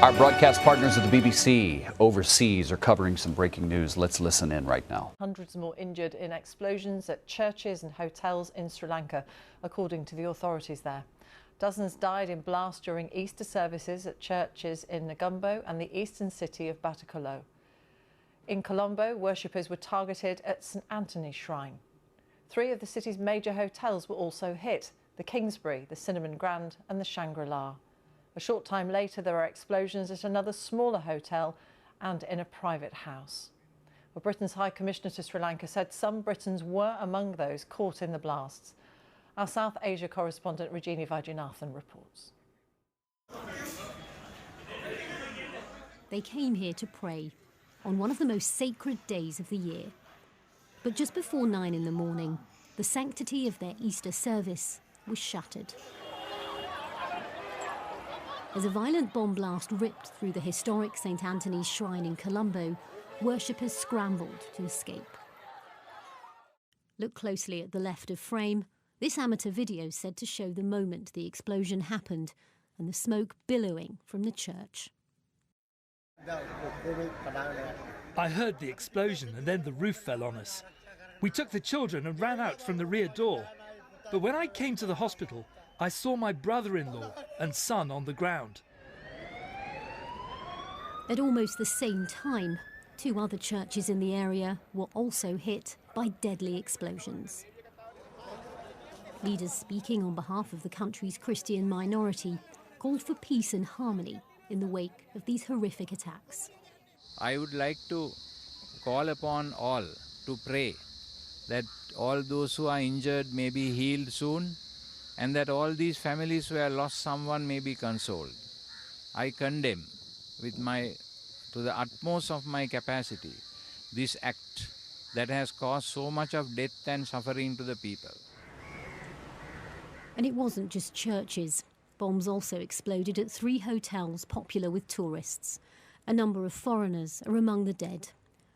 Our broadcast partners at the BBC overseas are covering some breaking news. Let's listen in right now. Hundreds more injured in explosions at churches and hotels in Sri Lanka, according to the authorities there. Dozens died in blasts during Easter services at churches in Colombo and the eastern city of Batticaloa. In Colombo, worshippers were targeted at St Anthony's Shrine. 3 of the city's major hotels were also hit: the Kingsbury, the Cinnamon Grand and the Shangri-La. A short time later, there are explosions at another smaller hotel and in a private house. Well, Britain's High Commissioner to Sri Lanka said some Britons were among those caught in the blasts. Our South Asia correspondent Rajini Vaidyanathan reports. They came here to pray on one of the most sacred days of the year. But just before 9 in the morning, the sanctity of their Easter service was shattered. As a violent bomb blast ripped through the historic St Anthony's Shrine in Colombo, worshippers scrambled to escape. Look closely at the left of frame. This amateur video is said to show the moment the explosion happened and the smoke billowing from the church. I heard the explosion and then the roof fell on us. We took the children and ran out from the rear door. But when I came to the hospital, I saw my brother-in-law and son on the ground. At almost the same time, 2 other churches in the area were also hit by deadly explosions. Leaders speaking on behalf of the country's Christian minority called for peace and harmony in the wake of these horrific attacks. I would like to call upon all to pray that all those who are injured may be healed soon, and that all these families who have lost someone may be consoled. I condemn to the utmost of my capacity this act that has caused so much of death and suffering to the people. And it wasn't just churches. Bombs also exploded at 3 hotels popular with tourists. A number of foreigners are among the dead.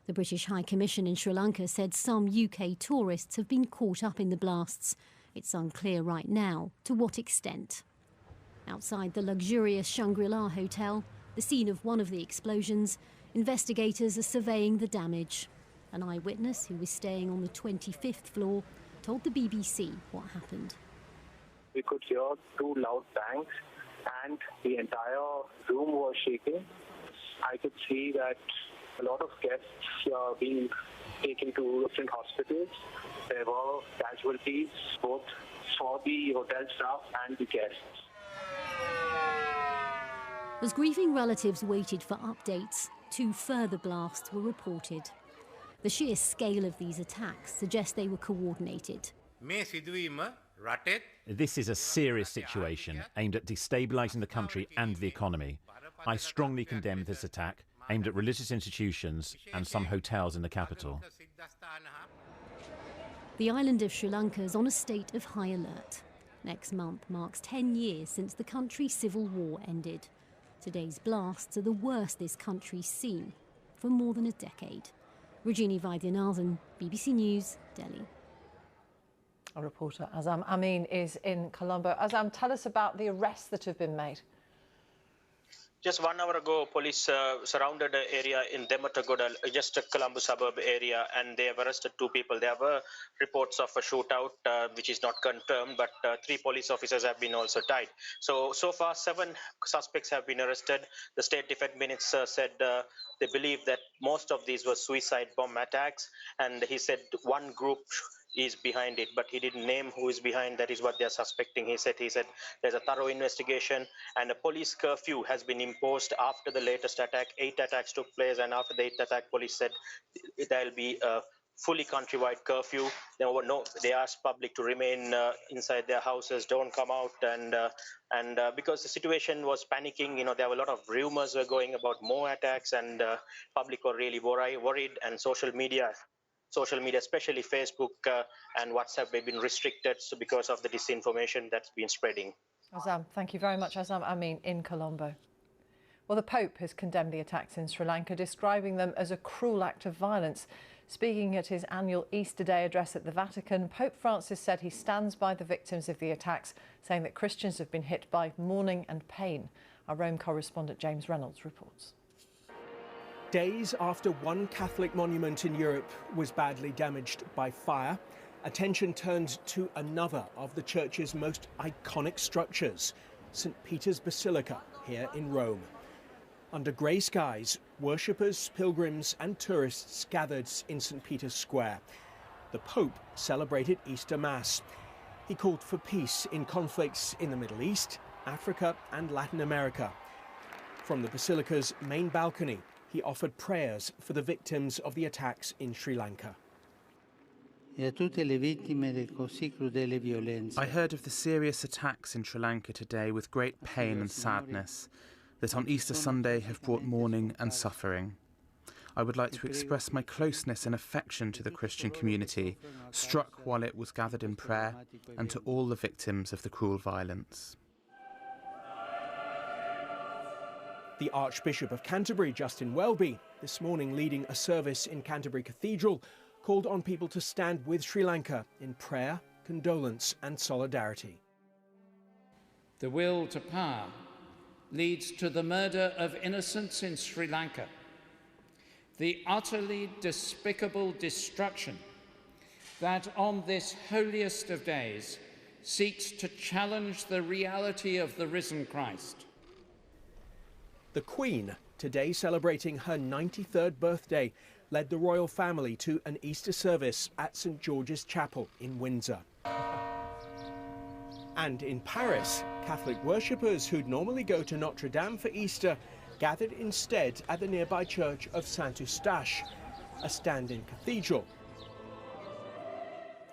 The British High Commission in Sri Lanka said some UK tourists have been caught up in the blasts. It's unclear right now to what extent. Outside the luxurious Shangri-La hotel, the scene of one of the explosions, investigators are surveying the damage. An eyewitness who was staying on the 25th floor told the BBC what happened. We could hear 2 loud bangs and the entire room was shaking. I could see that a lot of guests are being taken to different hospitals. There were casualties both for the hotel staff and the guests. As grieving relatives waited for updates, 2 further blasts were reported. The sheer scale of these attacks suggests they were coordinated. This is a serious situation aimed at destabilising the country and the economy. I strongly condemn this attack aimed at religious institutions and some hotels in the capital. The island of Sri Lanka is on a state of high alert. Next month marks 10 years since the country's civil war ended. Today's blasts are the worst this country's seen for more than a decade. Rajini Vaidyanathan, BBC News, Delhi. Our reporter Azam Amin is in Colombo. Azam, tell us about the arrests that have been made. Just 1 hour ago, police surrounded the area in Dematagoda, just a Colombo suburb area, and they have arrested 2 people. There were reports of a shootout, which is not confirmed, but 3 police officers have been also tied. So far, 7 suspects have been arrested. The State Defense Minister said they believe that most of these were suicide bomb attacks, and he said one group is behind it, but he didn't name who is behind. That is what they are suspecting. He said there's a thorough investigation, and a police curfew has been imposed after the latest attack. 8 attacks took place, and after the 8th attack, police said there will be a fully countrywide curfew. They asked public to remain inside their houses, don't come out, and because the situation was panicking, there were a lot of rumors were going about more attacks, and public were really worried, and social media, especially Facebook and WhatsApp, have been restricted because of the disinformation that's been spreading. Azam, thank you very much. Azam Amin in Colombo. Well, the Pope has condemned the attacks in Sri Lanka, describing them as a cruel act of violence. Speaking at his annual Easter Day address at the Vatican, Pope Francis said he stands by the victims of the attacks, saying that Christians have been hit by mourning and pain. Our Rome correspondent James Reynolds reports. Days after one Catholic monument in Europe was badly damaged by fire, attention turned to another of the church's most iconic structures, St. Peter's Basilica here in Rome. Under grey skies, worshippers, pilgrims and tourists gathered in St. Peter's Square. The Pope celebrated Easter Mass. He called for peace in conflicts in the Middle East, Africa and Latin America. From the Basilica's main balcony, he offered prayers for the victims of the attacks in Sri Lanka. I heard of the serious attacks in Sri Lanka today with great pain and sadness that on Easter Sunday have brought mourning and suffering. I would like to express my closeness and affection to the Christian community, struck while it was gathered in prayer, and to all the victims of the cruel violence. The Archbishop of Canterbury, Justin Welby, this morning leading a service in Canterbury Cathedral, called on people to stand with Sri Lanka in prayer, condolence and solidarity. The will to power leads to the murder of innocents in Sri Lanka, the utterly despicable destruction that on this holiest of days seeks to challenge the reality of the risen Christ. The Queen, today celebrating her 93rd birthday, led the royal family to an Easter service at St. George's Chapel in Windsor. And in Paris, Catholic worshippers who'd normally go to Notre Dame for Easter gathered instead at the nearby church of Saint Eustache, a stand-in cathedral,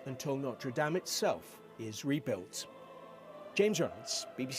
until Notre Dame itself is rebuilt. James Reynolds, BBC.